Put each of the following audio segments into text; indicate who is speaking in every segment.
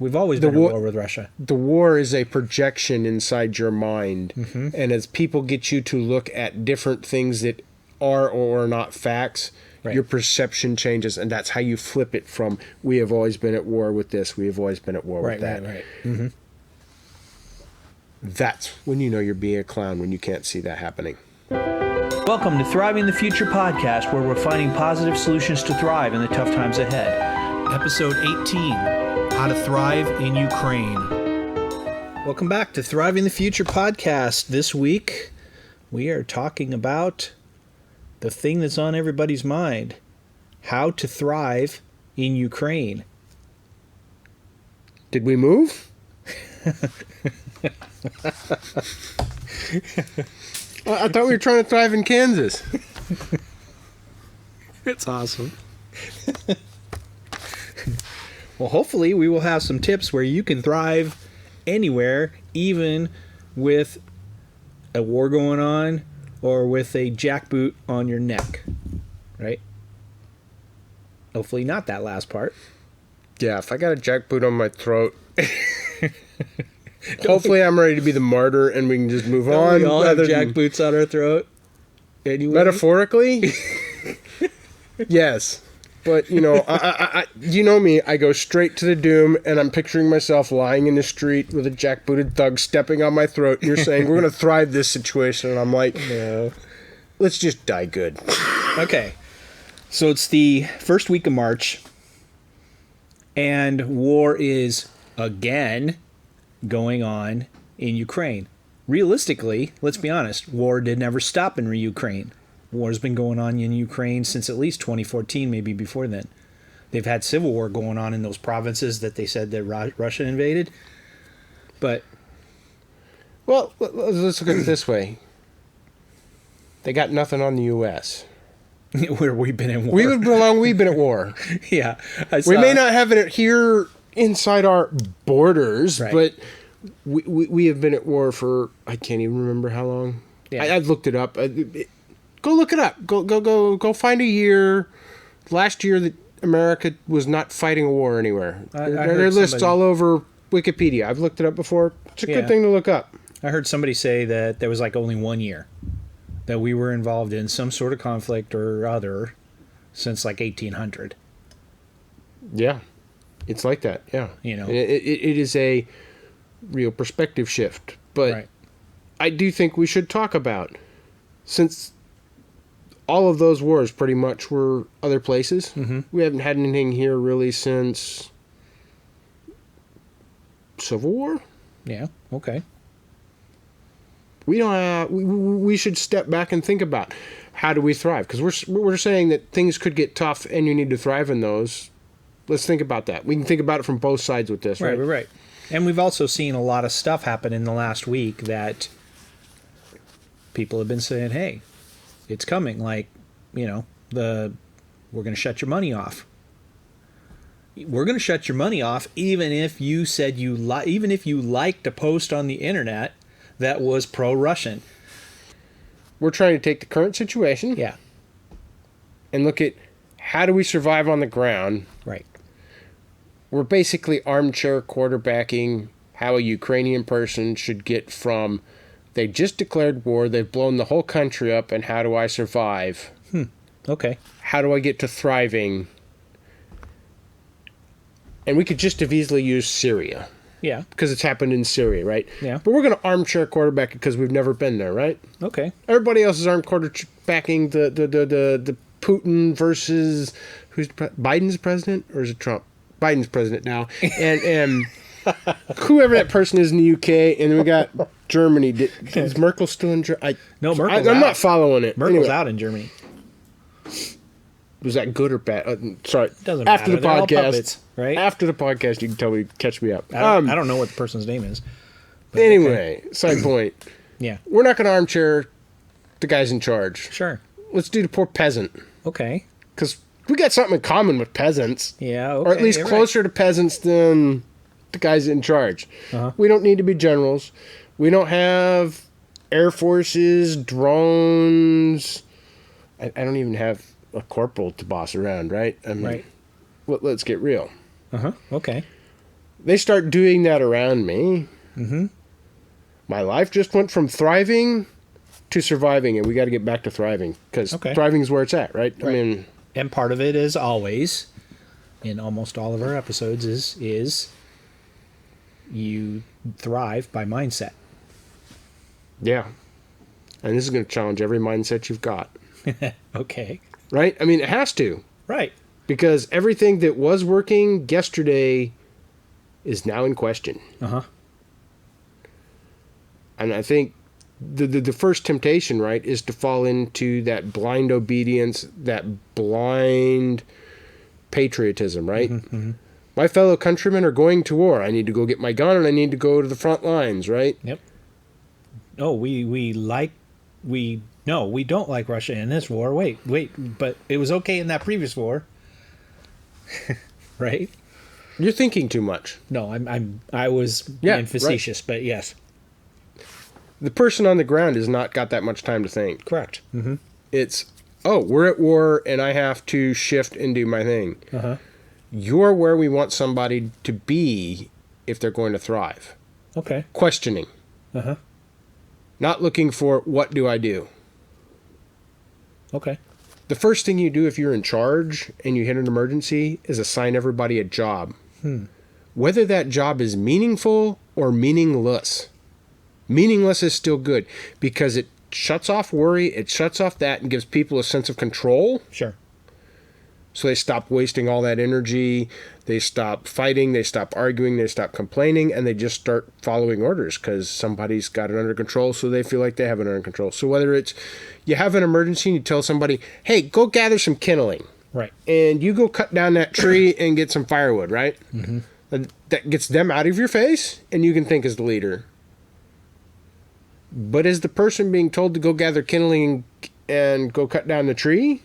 Speaker 1: We've always been at war with Russia.
Speaker 2: The war is a projection inside your mind. Mm-hmm. And as people get you to look at different things that are or are not facts, your perception changes. And that's how you flip it from, we have always been at war with this, we have always been at war with that.
Speaker 1: Right. Mm-hmm.
Speaker 2: That's when you know you're being a clown, when you can't see that happening.
Speaker 1: Welcome to Thriving the Future podcast, where we're finding positive solutions to thrive in the tough times ahead. Episode 18, How to Thrive in Ukraine. Welcome back to Thriving the Future podcast. This week, we are talking about the thing that's on everybody's mind, how to thrive in Ukraine.
Speaker 2: Did we move? I thought we were trying to thrive in Kansas.
Speaker 1: It's awesome. Well, hopefully we will have some tips where you can thrive anywhere, even with a war going on or with a jackboot on your neck, right? Hopefully not that last part.
Speaker 2: Yeah, if I got a jackboot on my throat, hopefully I'm ready to be the martyr and we can just move on.
Speaker 1: We all have jackboots on our throat. Anyway.
Speaker 2: Metaphorically, yes. But, you know, I you know me, I go straight to the doom, and I'm picturing myself lying in the street with a jackbooted thug stepping on my throat, and you're saying, we're going to thrive this situation, and I'm like, no, let's just die good.
Speaker 1: Okay, so it's the first week of March, and war is, again, going on in Ukraine. Realistically, let's be honest, war did never stop in Ukraine. War's been going on in Ukraine since at least 2014, maybe before then. They've had civil war going on in those provinces that they said that Russia invaded. But,
Speaker 2: well, let's look at it this way. They got nothing on the U.S.
Speaker 1: Where we've been in war.
Speaker 2: We've been at war.
Speaker 1: Yeah.
Speaker 2: We may not have it here inside our borders, right, but we have been at war for, I can't even remember how long. Yeah. I've looked it up. Go look it up. Go find a year. Last year that America was not fighting a war anywhere. There are lists all over Wikipedia. I've looked it up before. It's a good thing to look up.
Speaker 1: I heard somebody say that there was like only 1 year that we were involved in some sort of conflict or other since like 1800.
Speaker 2: Yeah, it's like that. Yeah,
Speaker 1: you know,
Speaker 2: it is a real perspective shift. But right, I do think we should talk about, since all of those wars pretty much were other places. Mm-hmm. We haven't had anything here really since Civil War.
Speaker 1: Yeah. Okay.
Speaker 2: We don't. We should step back and think about how do we thrive, because we're saying that things could get tough and you need to thrive in those. Let's think about that. We can think about it from both sides with this, right?
Speaker 1: Right. And we've also seen a lot of stuff happen in the last week that people have been saying, "Hey, it's coming." Like, you know, we're going to shut your money off. We're going to shut your money off, even if you said even if you liked a post on the internet that was pro-Russian.
Speaker 2: We're trying to take the current situation, and look at how do we survive on the ground.
Speaker 1: Right.
Speaker 2: We're basically armchair quarterbacking how a Ukrainian person should get from, they just declared war, they've blown the whole country up, and how do I survive?
Speaker 1: Okay.
Speaker 2: How do I get to thriving? And we could just have easily used Syria.
Speaker 1: Yeah.
Speaker 2: Because it's happened in Syria, right?
Speaker 1: Yeah.
Speaker 2: But we're going to armchair quarterback it because we've never been there, right?
Speaker 1: Okay.
Speaker 2: Everybody else is quarterbacking the Putin versus, who's Biden's president, or is it Trump? Biden's president now. And whoever that person is in the UK, and then we got Germany. Is Merkel still in Germany?
Speaker 1: No, Merkel's out.
Speaker 2: I'm not following it.
Speaker 1: Merkel's out in Germany.
Speaker 2: Was that good or bad? Sorry.
Speaker 1: Doesn't
Speaker 2: after
Speaker 1: matter.
Speaker 2: The podcast,
Speaker 1: they're all puppets, right?
Speaker 2: After the podcast, you can tell me, catch me up.
Speaker 1: I don't know what the person's name is.
Speaker 2: Anyway, side point.
Speaker 1: Yeah.
Speaker 2: We're not going to armchair the guys in charge.
Speaker 1: Sure.
Speaker 2: Let's do the poor peasant.
Speaker 1: Okay.
Speaker 2: Because we got something in common with peasants.
Speaker 1: Yeah, okay.
Speaker 2: Or at least closer to peasants than the guys in charge.
Speaker 1: Uh-huh.
Speaker 2: We don't need to be generals. We don't have air forces, drones. I don't even have a corporal to boss around, right? I mean,
Speaker 1: right.
Speaker 2: Let's get real.
Speaker 1: Okay.
Speaker 2: they start doing that around me, my life just went from thriving to surviving, and we got to get back to thriving, because thriving is where it's at, right? I mean,
Speaker 1: and part of it is always, in almost all of our episodes, is you thrive by mindset.
Speaker 2: Yeah. And this is going to challenge every mindset you've got.
Speaker 1: Okay.
Speaker 2: Right? I mean, it has to.
Speaker 1: Right.
Speaker 2: Because everything that was working yesterday is now in question.
Speaker 1: Uh-huh.
Speaker 2: And I think the first temptation, right, is to fall into that blind obedience, that blind patriotism, right? My fellow countrymen are going to war. I need to go get my gun, and I need to go to the front lines, right?
Speaker 1: Yep. Oh, we don't like Russia in this war. Wait, but it was okay in that previous war. Right?
Speaker 2: You're thinking too much.
Speaker 1: No, I was being facetious, but yes.
Speaker 2: The person on the ground has not got that much time to think.
Speaker 1: Correct. Mm-hmm.
Speaker 2: It's, we're at war and I have to shift and do my thing.
Speaker 1: Uh-huh.
Speaker 2: You're where we want somebody to be if they're going to thrive.
Speaker 1: Okay.
Speaker 2: Questioning.
Speaker 1: Uh-huh.
Speaker 2: Not looking for, what do I do?
Speaker 1: Okay.
Speaker 2: The first thing you do if you're in charge and you hit an emergency is assign everybody a job. Whether that job is meaningful or meaningless. Meaningless is still good because it shuts off worry, it shuts off that, and gives people a sense of control.
Speaker 1: Sure.
Speaker 2: So they stop wasting all that energy, they stop fighting, they stop arguing, they stop complaining, and they just start following orders because somebody's got it under control, so they feel like they have it under control. So whether it's you have an emergency and you tell somebody, hey, go gather some kindling.
Speaker 1: Right.
Speaker 2: And you go cut down that tree and get some firewood, right? Mm-hmm. That gets them out of your face, and you can think as the leader. But as the person being told to go gather kindling and go cut down the tree,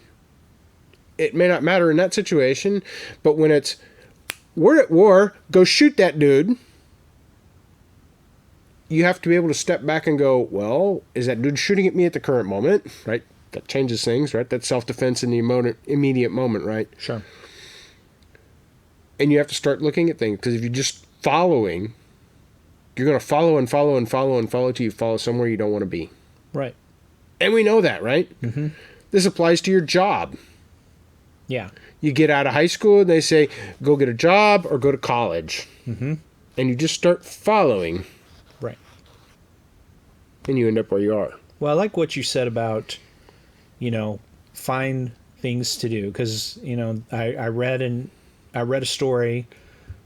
Speaker 2: it may not matter in that situation, but when it's, we're at war, go shoot that dude, you have to be able to step back and go, well, is that dude shooting at me at the current moment, right? That changes things, right? That's self-defense in the immediate moment, right?
Speaker 1: Sure.
Speaker 2: And you have to start looking at things, because if you're just following, you're going to follow and follow and follow and follow till you follow somewhere you don't want to be.
Speaker 1: Right.
Speaker 2: And we know that, right? Mm-hmm. This applies to your job.
Speaker 1: Yeah.
Speaker 2: You get out of high school and they say, go get a job or go to college. Mm-hmm. And you just start following.
Speaker 1: Right.
Speaker 2: And you end up where you are.
Speaker 1: Well, I like what you said about, find things to do. Because, I read a story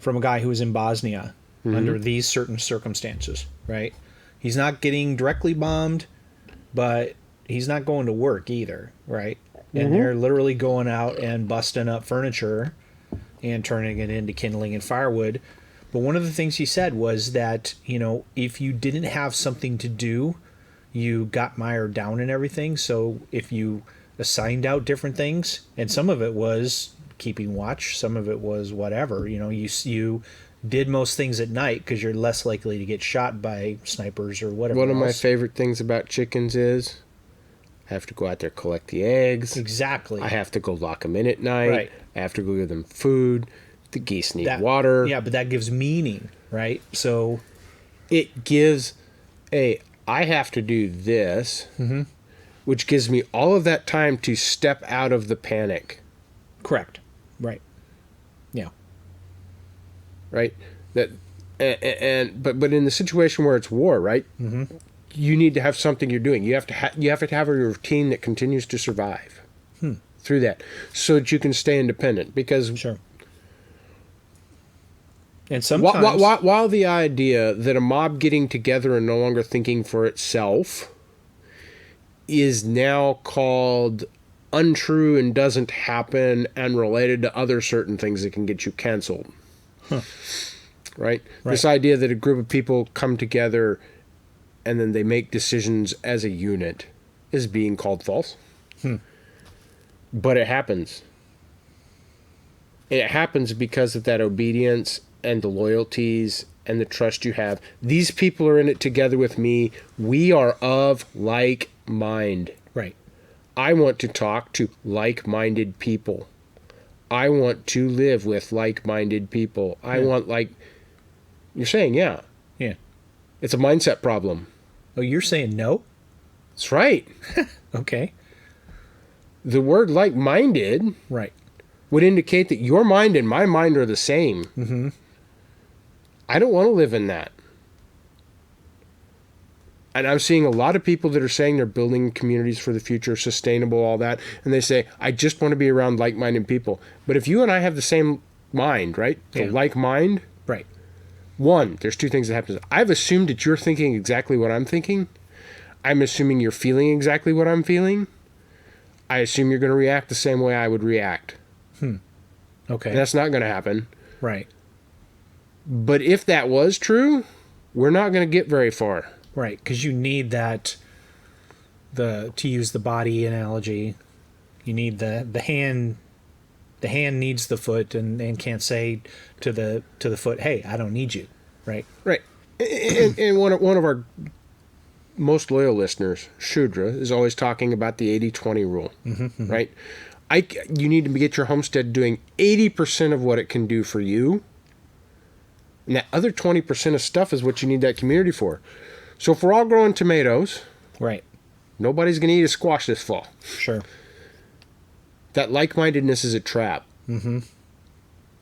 Speaker 1: from a guy who was in Bosnia under these certain circumstances, right? He's not getting directly bombed, but he's not going to work either, right? And they're literally going out and busting up furniture and turning it into kindling and firewood. But one of the things he said was that, if you didn't have something to do, you got mired down in everything. So if you assigned out different things, and some of it was keeping watch, some of it was whatever, you did most things at night because you're less likely to get shot by snipers or whatever.
Speaker 2: One of my favorite things about chickens is I have to go out there collect the eggs.
Speaker 1: Exactly.
Speaker 2: I have to go lock them in at night.
Speaker 1: Right.
Speaker 2: I have to go give them food. The geese need water.
Speaker 1: Yeah, but that gives meaning, right? So
Speaker 2: it gives I have to do this, which gives me all of that time to step out of the panic.
Speaker 1: Correct. Right. Yeah.
Speaker 2: Right. But in the situation where it's war, right? Mm-hmm. You need to have something you're doing. You have to have a routine that continues to survive through that, so that you can stay independent. Because
Speaker 1: sure. And sometimes
Speaker 2: while the idea that a mob getting together and no longer thinking for itself is now called untrue and doesn't happen and related to other certain things that can get you canceled. Right? This idea that a group of people come together and then they make decisions as a unit is being called false. But it happens. It happens because of that obedience and the loyalties and the trust you have. These people are in it together with me. We are of like mind.
Speaker 1: Right.
Speaker 2: I want to talk to like-minded people. I want to live with like-minded people. I want You're saying, yeah.
Speaker 1: Yeah.
Speaker 2: It's a mindset problem.
Speaker 1: Oh, you're saying no?
Speaker 2: That's right.
Speaker 1: Okay.
Speaker 2: The word like-minded
Speaker 1: Right.
Speaker 2: would indicate that your mind and my mind are the same.
Speaker 1: Mm-hmm.
Speaker 2: I don't want to live in that. And I'm seeing a lot of people that are saying they're building communities for the future, sustainable, all that. And they say, I just want to be around like-minded people. But if you and I have the same mind, right? The like mind.
Speaker 1: Right.
Speaker 2: One, there's two things that happen. I've assumed that you're thinking exactly what I'm thinking. I'm assuming you're feeling exactly what I'm feeling. I assume you're going to react the same way I would react.
Speaker 1: Okay.
Speaker 2: And that's not going to happen.
Speaker 1: Right.
Speaker 2: But if that was true, we're not going to get very far.
Speaker 1: Right, because you need that, to use the body analogy, you need the hand needs the foot and can't say to the foot, hey, I don't need you. Right.
Speaker 2: Right. And one of our most loyal listeners, Shudra, is always talking about the 80-20 rule. Mm-hmm. Right? You need to get your homestead doing 80% of what it can do for you. And that other 20% of stuff is what you need that community for. So if we're all growing tomatoes,
Speaker 1: right,
Speaker 2: nobody's going to eat a squash this fall.
Speaker 1: Sure.
Speaker 2: That like-mindedness is a trap.
Speaker 1: Mm-hmm.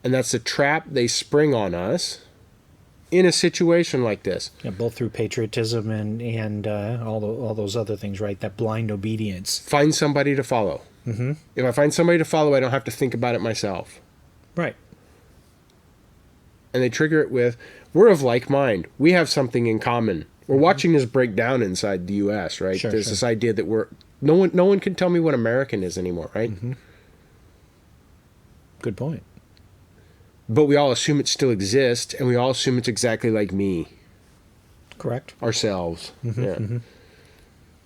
Speaker 2: And that's a trap they spring on us in a situation like this.
Speaker 1: Yeah, both through patriotism and all those other things, right? That blind obedience.
Speaker 2: Find somebody to follow. Mm-hmm. If I find somebody to follow, I don't have to think about it myself.
Speaker 1: Right.
Speaker 2: And they trigger it with, we're of like mind. We have something in common. We're watching this break down inside the U.S., right?
Speaker 1: Sure,
Speaker 2: There's this idea that no one can tell me what American is anymore, right?
Speaker 1: Mm-hmm. Good point.
Speaker 2: But we all assume it still exists, and we all assume it's exactly like me.
Speaker 1: Correct.
Speaker 2: Ourselves.
Speaker 1: Mm-hmm,
Speaker 2: Yeah.
Speaker 1: Mm-hmm.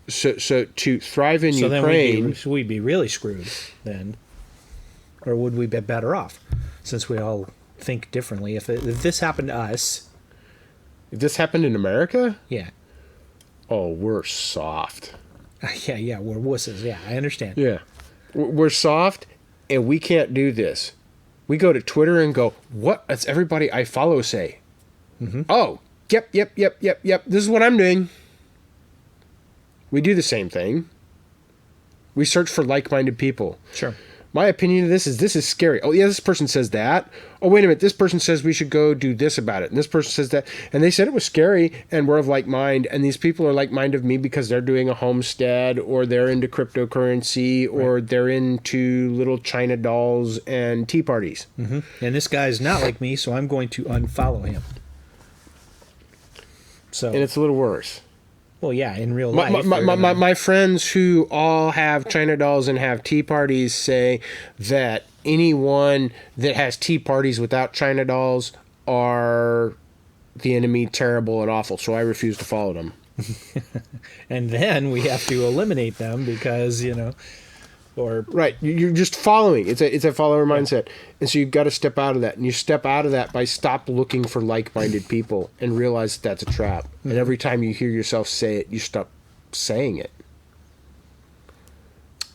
Speaker 2: So to thrive in Ukraine...
Speaker 1: then we'd be really screwed then. Or would we be better off? Since we all think differently. If this happened to us...
Speaker 2: If this happened in America?
Speaker 1: Yeah.
Speaker 2: Oh, we're soft.
Speaker 1: Yeah, we're wusses. Yeah, I understand.
Speaker 2: Yeah. We're soft, and we can't do this. We go to Twitter and go, what does everybody I follow say? Mm-hmm. Oh, yep. This is what I'm doing. We do the same thing. We search for like-minded people.
Speaker 1: Sure.
Speaker 2: My opinion of this is scary. Oh, yeah, this person says that. Oh, wait a minute. This person says we should go do this about it. And this person says that. And they said it was scary, and we're of like mind. And these people are like mind of me because they're doing a homestead, or they're into cryptocurrency, or they're into little China dolls and tea parties.
Speaker 1: Mm-hmm. And this guy's not like me, so I'm going to unfollow him. So.
Speaker 2: And it's a little worse.
Speaker 1: Well, yeah, in real life.
Speaker 2: My friends who all have China dolls and have tea parties say that anyone that has tea parties without China dolls are the enemy, terrible and awful. So I refuse to follow them.
Speaker 1: And then we have to eliminate them because, or
Speaker 2: right, you're just following. It's a follower mindset, and so you've got to step out of that. And you step out of that by stop looking for like-minded people and realize that that's a trap. Mm-hmm. And every time you hear yourself say it, you stop saying it.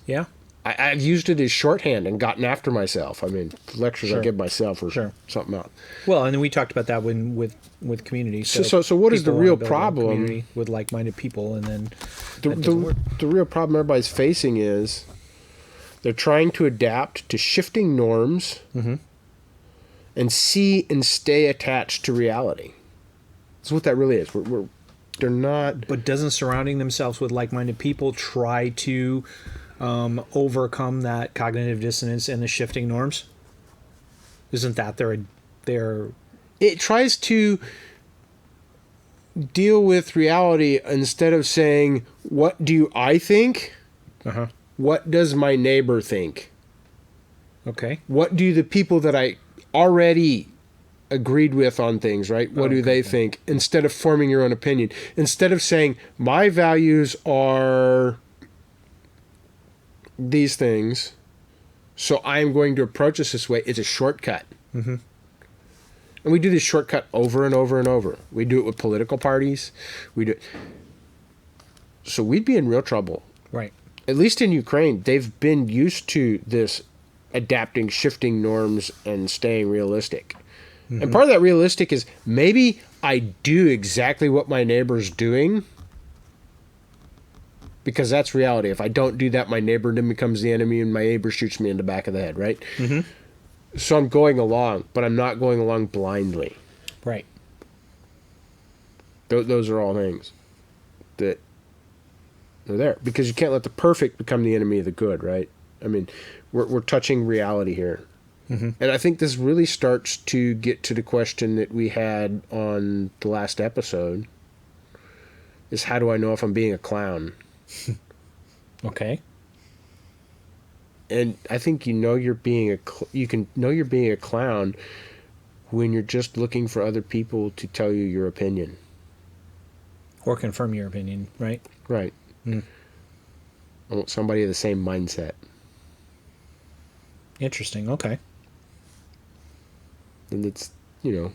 Speaker 1: Yeah,
Speaker 2: I've used it as shorthand and gotten after myself. I mean, the lectures I give myself or something else.
Speaker 1: Well, and then we talked about that with community.
Speaker 2: So what is the real problem
Speaker 1: with like-minded people? And then
Speaker 2: the real problem everybody's facing is they're trying to adapt to shifting norms and see and stay attached to reality. That's what that really is. They're not.
Speaker 1: But doesn't surrounding themselves with like-minded people try to overcome that cognitive dissonance and the shifting norms? Isn't that their?
Speaker 2: It tries to deal with reality instead of saying, "What do I think?"
Speaker 1: Uh-huh.
Speaker 2: What does my neighbor think?
Speaker 1: Okay.
Speaker 2: What do the people that I already agreed with on things, right? What do they think? Instead of forming your own opinion. Instead of saying, my values are these things, so I'm going to approach this way. It's a shortcut. Mm-hmm. And we do this shortcut over and over and over. We do it with political parties. We do it. So we'd be in real trouble.
Speaker 1: Right.
Speaker 2: At least in Ukraine, they've been used to this adapting, shifting norms, and staying realistic. Mm-hmm. And part of that realistic is maybe I do exactly what my neighbor's doing because that's reality. If I don't do that, my neighbor then becomes the enemy and my neighbor shoots me in the back of the head, right? Mm-hmm. So I'm going along, but I'm not going along blindly.
Speaker 1: Right.
Speaker 2: Those are all things that are there. Because you can't let the perfect become the enemy of the good, right? I mean, we're touching reality here. Mm-hmm. And I think this really starts to get to the question that we had on the last episode, is how do I know if I'm being a clown?
Speaker 1: Okay.
Speaker 2: And I think you can know you're being a clown when you're just looking for other people to tell you your opinion.
Speaker 1: Or confirm your opinion, right?
Speaker 2: Right. Mm. I want somebody of the same mindset.
Speaker 1: Interesting. Okay.
Speaker 2: And it's, I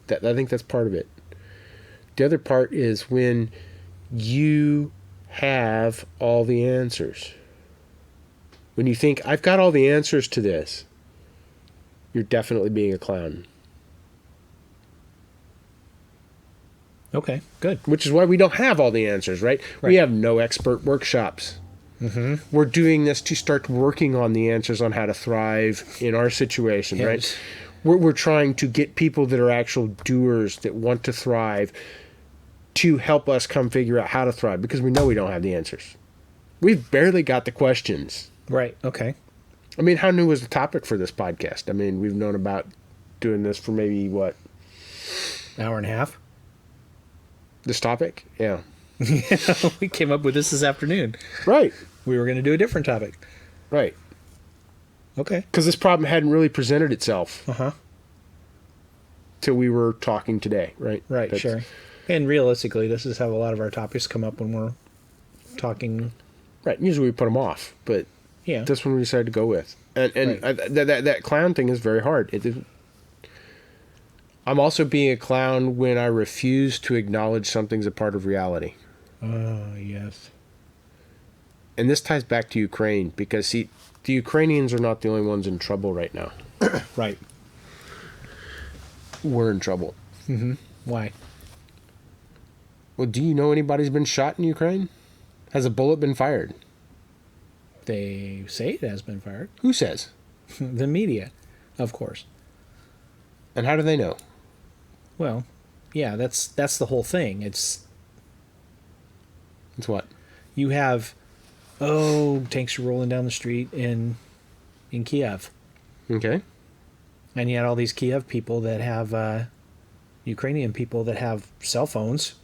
Speaker 2: think that's part of it. The other part is when you have all the answers. When you think, I've got all the answers to this, you're definitely being a clown.
Speaker 1: Okay, good.
Speaker 2: Which is why we don't have all the answers, right? We have no expert workshops. Mm-hmm. We're doing this to start working on the answers on how to thrive in our situation, yes. Right? We're trying to get people that are actual doers that want to thrive to help us come figure out how to thrive, because we know we don't have the answers. We've barely got the questions.
Speaker 1: Right, okay.
Speaker 2: I mean, how new was the topic for this podcast? I mean, we've known about doing this for maybe, what?
Speaker 1: Hour and a half?
Speaker 2: This topic? Yeah.
Speaker 1: We came up with this afternoon.
Speaker 2: Right.
Speaker 1: We were going to do a different topic.
Speaker 2: Right.
Speaker 1: Okay.
Speaker 2: Because this problem hadn't really presented itself.
Speaker 1: Uh-huh.
Speaker 2: Till we were talking today, right?
Speaker 1: Right, sure. And realistically, this is how a lot of our topics come up when we're talking.
Speaker 2: Right. Usually we put them off, but
Speaker 1: yeah,
Speaker 2: this one we decided to go with. And right. That clown thing is very hard. I'm also being a clown when I refuse to acknowledge something's a part of reality.
Speaker 1: Yes.
Speaker 2: And this ties back to Ukraine, because, see, the Ukrainians are not the only ones in trouble right now.
Speaker 1: Right.
Speaker 2: We're in trouble.
Speaker 1: Mm-hmm. Why?
Speaker 2: Well, do you know anybody's been shot in Ukraine? Has a bullet been fired?
Speaker 1: They say it has been fired.
Speaker 2: Who says?
Speaker 1: The media, of course.
Speaker 2: And how do they know?
Speaker 1: Well, yeah, that's the whole thing. It's
Speaker 2: what?
Speaker 1: You have, tanks are rolling down the street in Kiev.
Speaker 2: Okay.
Speaker 1: And you had all these Kiev people that have, Ukrainian people that have cell phones.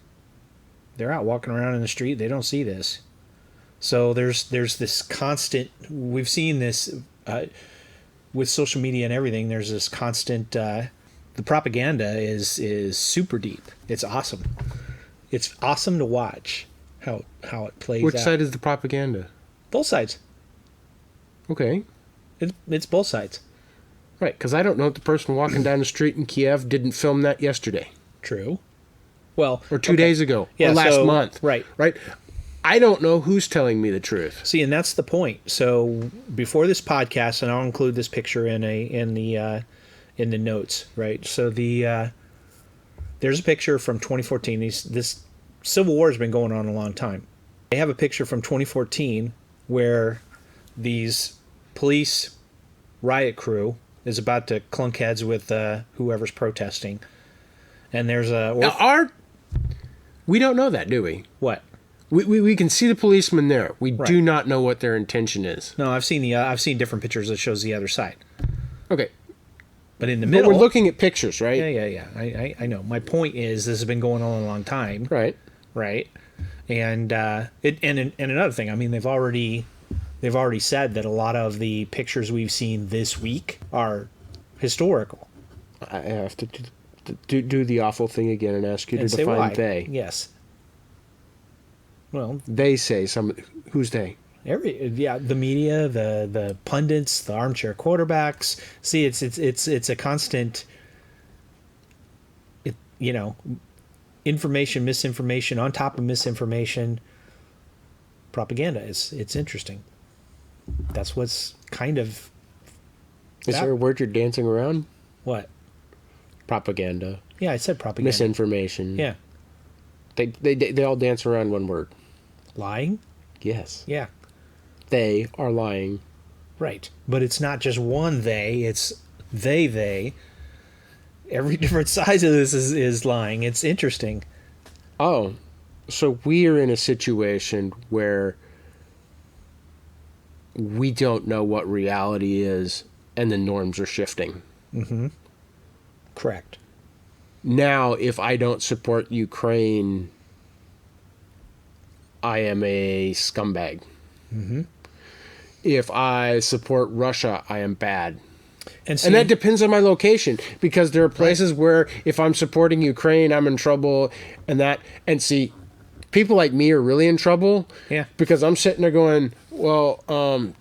Speaker 1: They're out walking around in the street. They don't see this. So there's this constant, we've seen this with social media and everything. There's this constant, the propaganda is super deep. It's awesome. It's awesome to watch how it plays out.
Speaker 2: Which side is the propaganda?
Speaker 1: Both sides.
Speaker 2: Okay.
Speaker 1: It's both sides.
Speaker 2: Right, because I don't know if the person walking down the street in Kiev didn't film that yesterday.
Speaker 1: True. Well,
Speaker 2: or 2 days ago, or last month.
Speaker 1: Right.
Speaker 2: Right. I don't know who's telling me the truth.
Speaker 1: See, and that's the point. So before this podcast, and I'll include this picture in the notes, right? So there's a picture from 2014. This Civil War has been going on a long time. They have a picture from 2014 where these police riot crew is about to clunk heads with whoever's protesting, and there's
Speaker 2: we don't know that, do we?
Speaker 1: What?
Speaker 2: We can see the policemen there. We do not know what their intention is.
Speaker 1: No, I've seen different pictures that shows the other side.
Speaker 2: Okay.
Speaker 1: But in the middle,
Speaker 2: we're looking at pictures, right?
Speaker 1: Yeah. I know. My point is, this has been going on a long time.
Speaker 2: Right.
Speaker 1: And and another thing, I mean, they've already said that a lot of the pictures we've seen this week are historical.
Speaker 2: I have to do the awful thing again and ask you to define why. They.
Speaker 1: Yes. Well,
Speaker 2: they say who's they?
Speaker 1: The media, the pundits, the armchair quarterbacks. See, it's a constant, information, misinformation on top of misinformation. Propaganda it's interesting. That's what's kind of.
Speaker 2: Is there a word you're dancing around?
Speaker 1: What?
Speaker 2: Propaganda.
Speaker 1: Yeah, I said propaganda.
Speaker 2: Misinformation.
Speaker 1: Yeah.
Speaker 2: They all dance around one word.
Speaker 1: Lying?
Speaker 2: Yes.
Speaker 1: Yeah.
Speaker 2: They are lying.
Speaker 1: Right. But it's not just one they, it's they. Every different size of this is lying. It's interesting.
Speaker 2: Oh, so we are in a situation where we don't know what reality is and the norms are shifting.
Speaker 1: Mm-hmm. Correct.
Speaker 2: Now, if I don't support Ukraine, I am a scumbag.
Speaker 1: Mm-hmm.
Speaker 2: If I support Russia, I am bad.
Speaker 1: And
Speaker 2: that depends on my location, because there are places where if I'm supporting Ukraine, I'm in trouble, and see, people like me are really in trouble.
Speaker 1: Yeah.
Speaker 2: Because I'm sitting there going, well,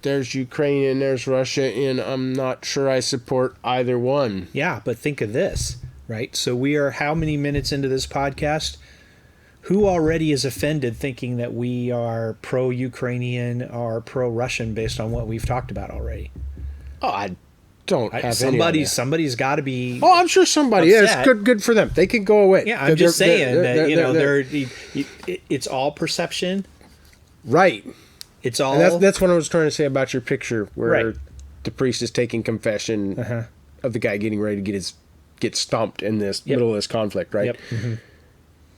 Speaker 2: there's Ukraine and there's Russia, and I'm not sure I support either one.
Speaker 1: Yeah, but think of this, right? So we are how many minutes into this podcast? Who already is offended thinking that we are pro-Ukrainian or pro-Russian based on what we've talked about already?
Speaker 2: Oh, I don't have
Speaker 1: somebody's got to be.
Speaker 2: Oh, I'm sure somebody is. Good for them. They can go away.
Speaker 1: Yeah, I'm just saying that it's all perception.
Speaker 2: Right.
Speaker 1: It's all.
Speaker 2: And that's what I was trying to say about your picture, where the priest is taking confession of the guy getting ready to get stomped in this middle of this conflict. Right.
Speaker 1: Yep. Mm-hmm.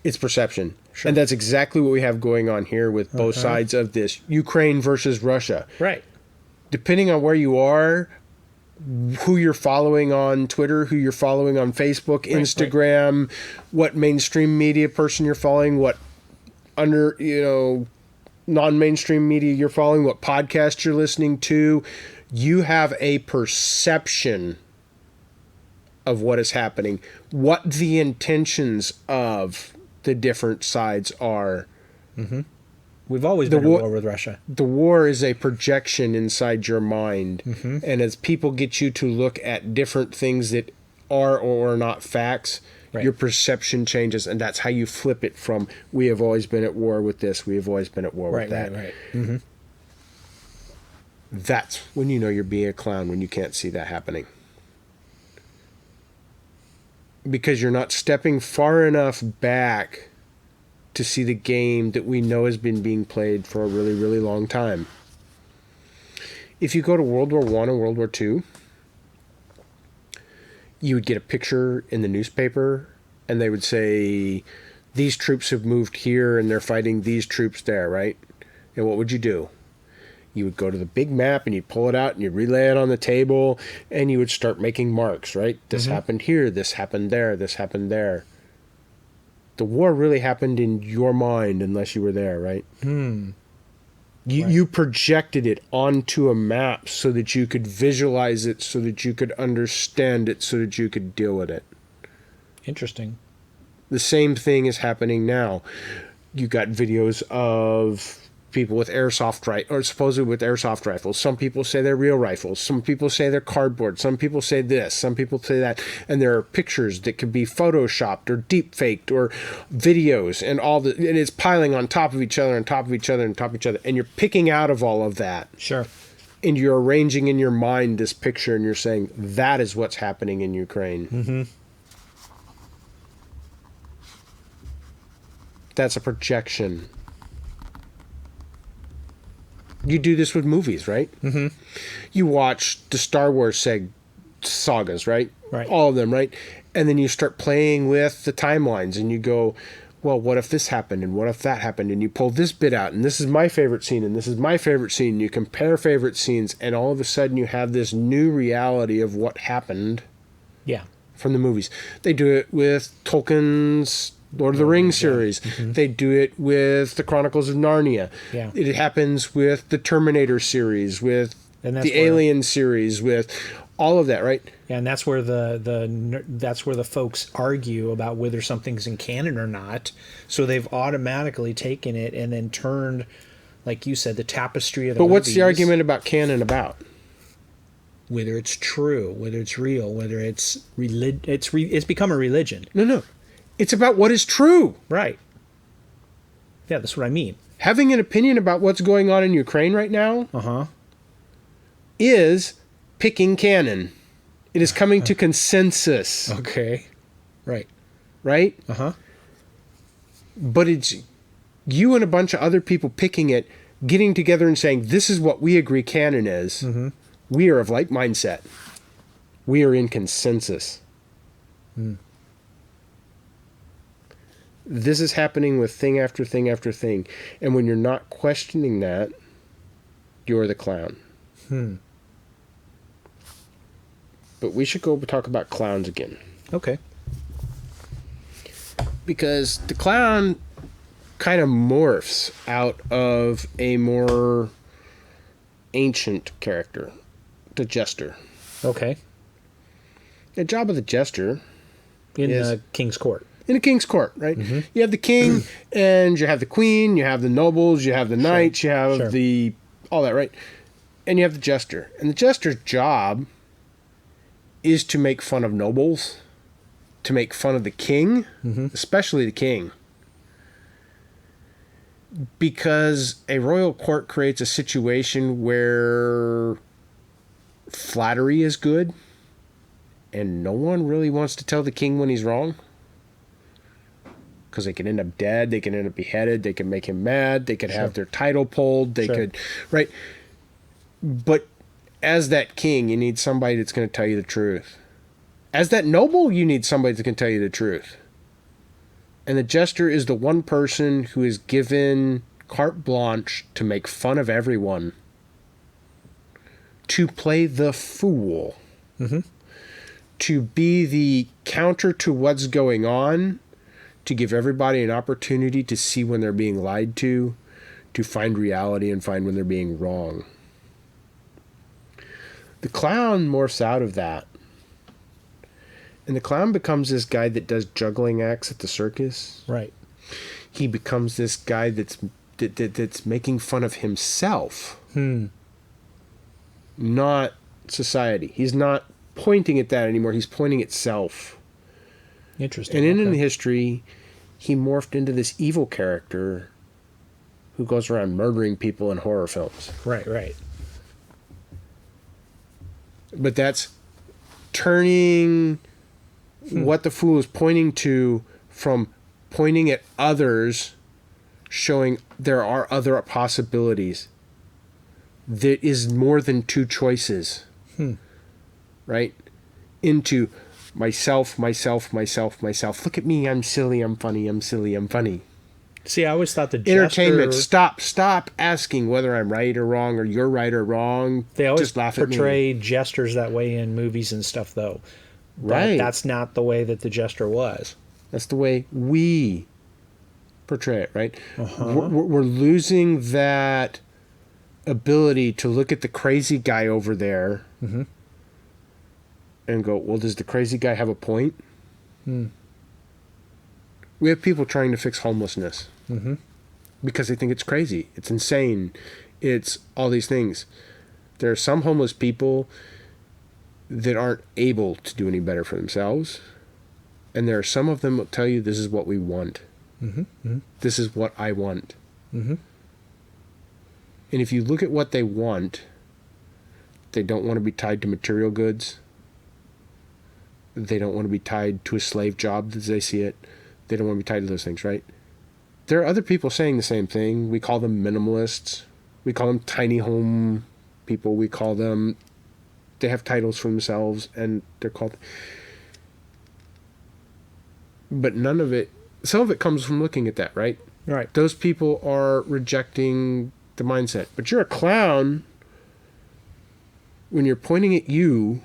Speaker 2: It's perception.
Speaker 1: Sure.
Speaker 2: And that's exactly what we have going on here with both sides of this. Ukraine versus Russia.
Speaker 1: Right.
Speaker 2: Depending on where you are, who you're following on Twitter, who you're following on Facebook, Instagram, what mainstream media person you're following, what non-mainstream media you're following, what podcast you're listening to, you have a perception of what is happening, what the intentions of the different sides are.
Speaker 1: Mm-hmm. We've always been at war with Russia.
Speaker 2: The war is a projection inside your mind. Mm-hmm. And as people get you to look at different things that are or are not facts, your perception changes. And that's how you flip it from, we have always been at war with this, we have always been at war with that.
Speaker 1: Right. Mm-hmm.
Speaker 2: That's when you know you're being a clown, when you can't see that happening. Because you're not stepping far enough back to see the game that we know has been being played for a really, really long time. If you go to World War I and World War II, you would get a picture in the newspaper, and they would say, these troops have moved here, and they're fighting these troops there, right? And what would you do? You would go to the big map, and you'd pull it out, and you'd relay it on the table, and you would start making marks, right? This happened here, this happened there, this happened there. The war really happened in your mind unless you were there, right? You projected it onto a map so that you could visualize it, so that you could understand it, so that you could deal with it.
Speaker 1: Interesting.
Speaker 2: The same thing is happening now. You got videos of people with supposedly with airsoft rifles. Some people say they're real rifles. Some people say they're cardboard. Some people say this. Some people say that. And there are pictures that can be photoshopped or deep faked or videos and and it's piling on top of each other, on top of each other, on top of each other. And you're picking out of all of that.
Speaker 1: Sure.
Speaker 2: And you're arranging in your mind this picture, and you're saying, that is what's happening in Ukraine.
Speaker 1: Mm-hmm.
Speaker 2: That's a projection. You do this with movies, right? Mm-hmm. You watch the Star Wars sagas, right?
Speaker 1: Right.
Speaker 2: All of them, right? And then you start playing with the timelines, and you go, well, what if this happened, and what if that happened? And you pull this bit out, and this is my favorite scene, and this is my favorite scene. You compare favorite scenes, and all of a sudden you have this new reality of what happened from the movies. They do it with Tolkien's Lord of the Rings series. Mm-hmm. They do it with the Chronicles of Narnia. Yeah. It happens with the Terminator series, with the Alien series, with all of that, right?
Speaker 1: Yeah, and that's where that's where the folks argue about whether something's in canon or not. So they've automatically taken it and then turned, like you said, the tapestry of the movies.
Speaker 2: What's the argument about canon about?
Speaker 1: Whether it's true, whether it's real, whether it's it's become a religion.
Speaker 2: No. It's about what is true.
Speaker 1: Right. Yeah, that's what I mean.
Speaker 2: Having an opinion about what's going on in Ukraine right now is picking canon. It is coming to consensus.
Speaker 1: Okay. Right.
Speaker 2: Right?
Speaker 1: Uh-huh.
Speaker 2: But it's you and a bunch of other people picking it, getting together and saying, this is what we agree canon is. Mm-hmm. We are of like mindset. We are in consensus. Mm. This is happening with thing after thing after thing. And when you're not questioning that, you're the clown. But we should go talk about clowns again.
Speaker 1: Okay.
Speaker 2: Because the clown kind of morphs out of a more ancient character, the jester.
Speaker 1: Okay.
Speaker 2: The job of the jester
Speaker 1: in a king's court.
Speaker 2: In a king's court, right? Mm-hmm. You have the king, and you have the queen, you have the nobles, you have the knights, you have the all that, right? And you have the jester. And the jester's job is to make fun of nobles, to make fun of the king, especially the king. Because a royal court creates a situation where flattery is good, and no one really wants to tell the king when he's wrong. Because they can end up dead, they can end up beheaded, they can make him mad, they could have their title pulled, they could, right? But as that king, you need somebody that's going to tell you the truth. As that noble, you need somebody that can tell you the truth. And the jester is the one person who is given carte blanche to make fun of everyone, to play the fool, to be the counter to what's going on, to give everybody an opportunity to see when they're being lied to find reality and find when they're being wrong. The clown morphs out of that. And the clown becomes this guy that does juggling acts at the circus.
Speaker 1: Right.
Speaker 2: He becomes this guy that's making fun of himself. Not society. He's not pointing at that anymore. He's pointing at self.
Speaker 1: Interesting.
Speaker 2: And in history, he morphed into this evil character who goes around murdering people in horror films.
Speaker 1: Right, right.
Speaker 2: But that's turning what the fool is pointing to from pointing at others, showing there are other possibilities. There is more than two choices. Right? Into myself. Look at me, I'm silly, I'm funny, I'm silly, I'm funny.
Speaker 1: See, I always thought the jester...
Speaker 2: Entertainment, stop asking whether I'm right or wrong, or you're right or wrong.
Speaker 1: They always
Speaker 2: just laugh at me.
Speaker 1: portray jesters that way in movies and stuff, though.
Speaker 2: Right.
Speaker 1: But that's not the way that the jester was.
Speaker 2: That's the way we portray it, right? We're losing that ability to look at the crazy guy over there and go, well, does the crazy guy have a point? We have people trying to fix homelessness because they think it's crazy. It's insane. It's all these things. There are some homeless people that aren't able to do any better for themselves. And there are some of them that tell you this is what we want. This is what I want. And if you look at what they want, they don't want to be tied to material goods. They don't want to be tied to a slave job as they see it. They don't want to be tied to those things, right? There are other people saying the same thing. We call them minimalists. We call them tiny home people. We call them... They have titles for themselves, and they're called... But none of it... Some of it comes from looking at that, right?
Speaker 1: Right.
Speaker 2: Those people are rejecting the mindset. But you're a clown when you're pointing at you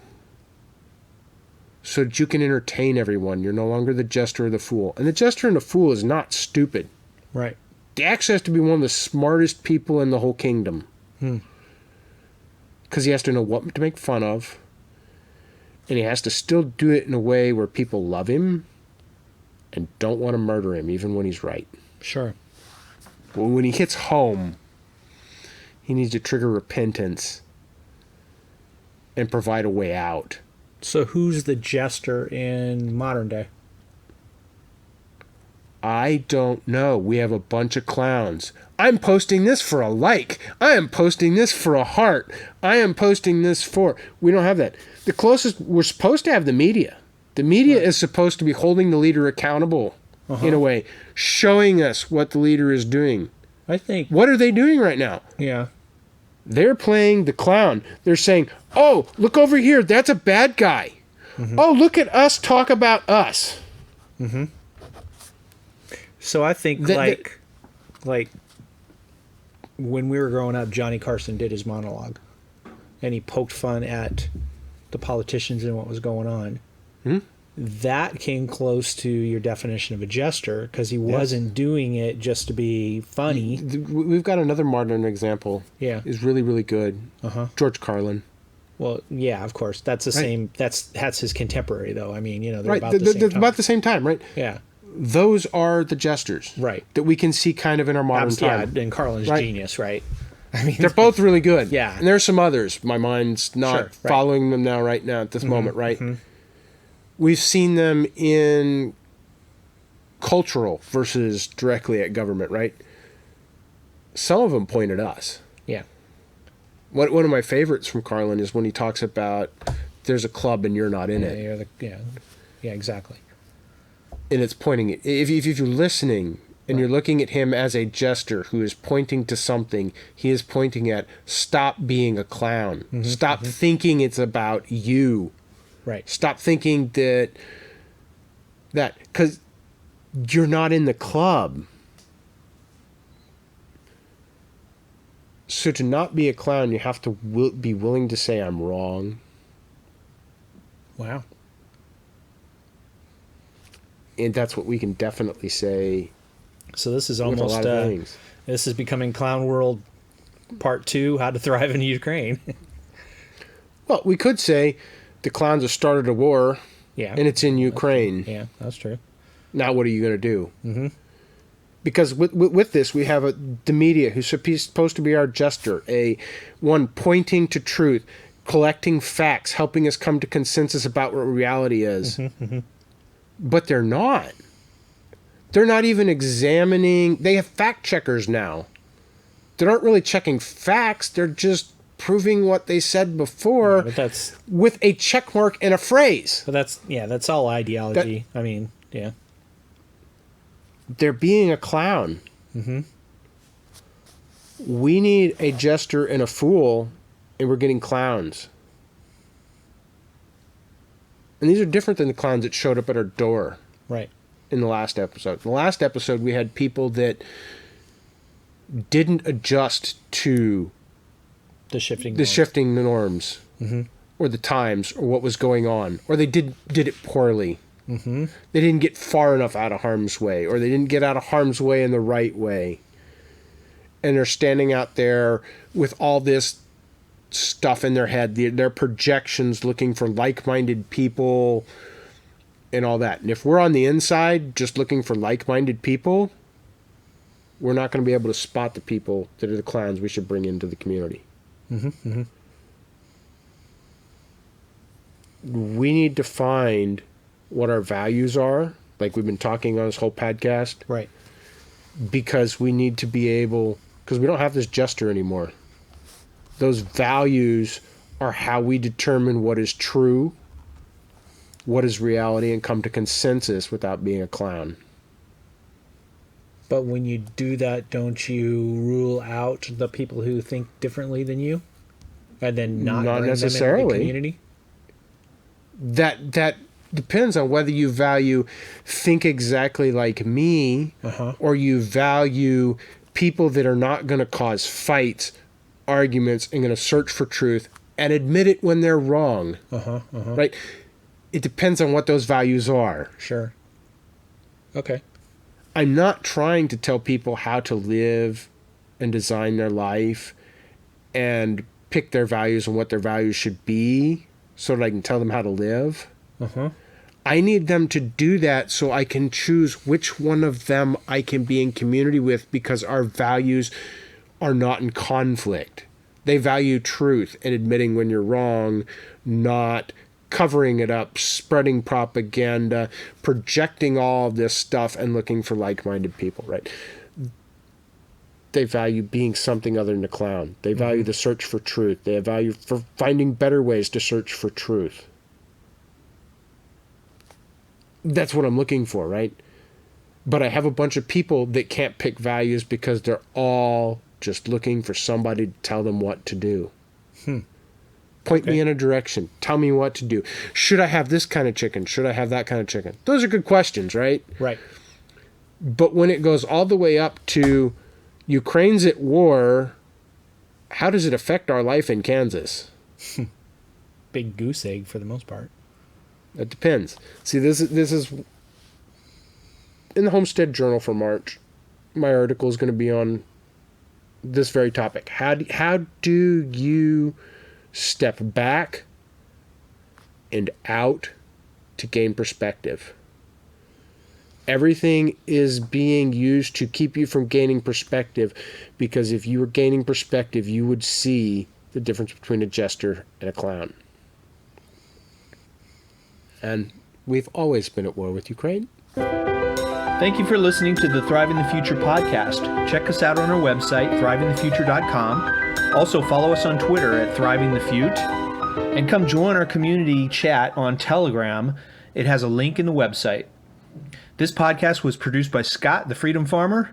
Speaker 2: so that you can entertain everyone. You're no longer the jester or the fool. And the jester and the fool is not stupid.
Speaker 1: Right.
Speaker 2: He actually has to be one of the smartest people in the whole kingdom. Because he has to know what to make fun of. And he has to still do it in a way where people love him and don't want to murder him, even when he's right.
Speaker 1: Sure.
Speaker 2: But when he hits home, he needs to trigger repentance and provide a way out.
Speaker 1: So who's the jester in modern day?
Speaker 2: I don't know. We have a bunch of clowns. I'm posting this for a like. I am posting this for a heart. I am posting this for... We don't have that. The closest... We're supposed to have the media. The media is supposed to be holding the leader accountable in a way, showing us what the leader is doing.
Speaker 1: I think...
Speaker 2: What are they doing right now?
Speaker 1: Yeah.
Speaker 2: They're playing the clown. They're saying, oh, look over here. That's a bad guy. Oh, look at us talk about us.
Speaker 1: So I think like when we were growing up, Johnny Carson did his monologue, and he poked fun at the politicians and what was going on. That came close to your definition of a jester, because he wasn't doing it just to be funny.
Speaker 2: We've got another modern example.
Speaker 1: Yeah,
Speaker 2: is really, really good. George Carlin.
Speaker 1: Well, yeah, of course. That's the same. That's his contemporary, though. I mean, they're
Speaker 2: right.
Speaker 1: about the same time.
Speaker 2: About the same time, right?
Speaker 1: Yeah.
Speaker 2: Those are the jesters,
Speaker 1: right?
Speaker 2: That we can see kind of in our modern time.
Speaker 1: Yeah, and Carlin's genius, right? I mean,
Speaker 2: they're both really good.
Speaker 1: Yeah,
Speaker 2: and there's some others. My mind's not following them now, right now at this moment, right? We've seen them in cultural versus directly at government, right? Some of them point at us.
Speaker 1: Yeah.
Speaker 2: One of my favorites from Carlin is when he talks about there's a club and you're not in it.
Speaker 1: Yeah, exactly.
Speaker 2: And it's pointing at, if you're listening and you're looking at him as a jester who is pointing to something, he is pointing at, stop being a clown. Stop thinking it's about you.
Speaker 1: Right.
Speaker 2: Stop thinking that because you're not in the club. So to not be a clown, you have to be willing to say, I'm wrong.
Speaker 1: Wow.
Speaker 2: And that's what we can definitely say.
Speaker 1: So this is almost this is becoming Clown World Part 2: How to Thrive in Ukraine.
Speaker 2: Well, we could say the clowns have started a war.
Speaker 1: Yeah.
Speaker 2: And it's in Ukraine.
Speaker 1: Yeah, that's true.
Speaker 2: Now what are you going to do? Because with this, we have the media, who's supposed to be our jester, one pointing to truth, collecting facts, helping us come to consensus about what reality is. But they're not. They're not even examining. They have fact checkers now. They aren't really checking facts. They're just proving what they said before,
Speaker 1: but that's
Speaker 2: with a check mark and a phrase.
Speaker 1: But that's all ideology. I mean, yeah.
Speaker 2: They're being a clown. We need a jester and a fool, and we're getting clowns. And these are different than the clowns that showed up at our door.
Speaker 1: Right.
Speaker 2: In the last episode. In the last episode, we had people that didn't adjust to
Speaker 1: the shifting
Speaker 2: norms, or the times, or what was going on, or they did it poorly. They didn't get far enough out of harm's way, or they didn't get out of harm's way in the right way. And they're standing out there with all this stuff in their head, their projections, looking for like-minded people and all that. And if we're on the inside just looking for like-minded people, we're not going to be able to spot the people that are the clowns we should bring into the community. We need to find what our values are, like we've been talking on this whole podcast.
Speaker 1: Right.
Speaker 2: Because we need to be able, because we don't have this jester anymore. Those values are how we determine what is true, what is reality, and come to consensus without being a clown.
Speaker 1: But when you do that, don't you rule out the people who think differently than you, and then not necessarily them in the community?
Speaker 2: That depends on whether you value think exactly like me, or you value people that are not going to cause fights, arguments, and going to search for truth and admit it when they're wrong. Right? It depends on what those values are.
Speaker 1: Sure. Okay.
Speaker 2: I'm not trying to tell people how to live and design their life and pick their values and what their values should be so that I can tell them how to live. I need them to do that so I can choose which one of them I can be in community with, because our values are not in conflict. They value truth and admitting when you're wrong, not covering it up, spreading propaganda, projecting all this stuff, and looking for like-minded people, right? They value being something other than a clown. They value the search for truth. They value for finding better ways to search for truth. That's what I'm looking for, right? But I have a bunch of people that can't pick values because they're all just looking for somebody to tell them what to do. Point me in a direction. Tell me what to do. Should I have this kind of chicken? Should I have that kind of chicken? Those are good questions, right?
Speaker 1: Right.
Speaker 2: But when it goes all the way up to Ukraine's at war, how does it affect our life in Kansas?
Speaker 1: Big goose egg for the most part.
Speaker 2: It depends. See, this is in the Homestead Journal for March. My article is going to be on this very topic. How do you step back and out to gain perspective? Everything is being used to keep you from gaining perspective, because if you were gaining perspective, you would see the difference between a jester and a clown. And we've always been at war with Ukraine.
Speaker 1: Thank you for listening to the Thrive in the Future podcast. Check us out on our website, thriveinthefuture.com. Also follow us on Twitter at thrivingthefute. And come join our community chat on Telegram. It has a link in the website. This podcast was produced by Scott, the Freedom Farmer,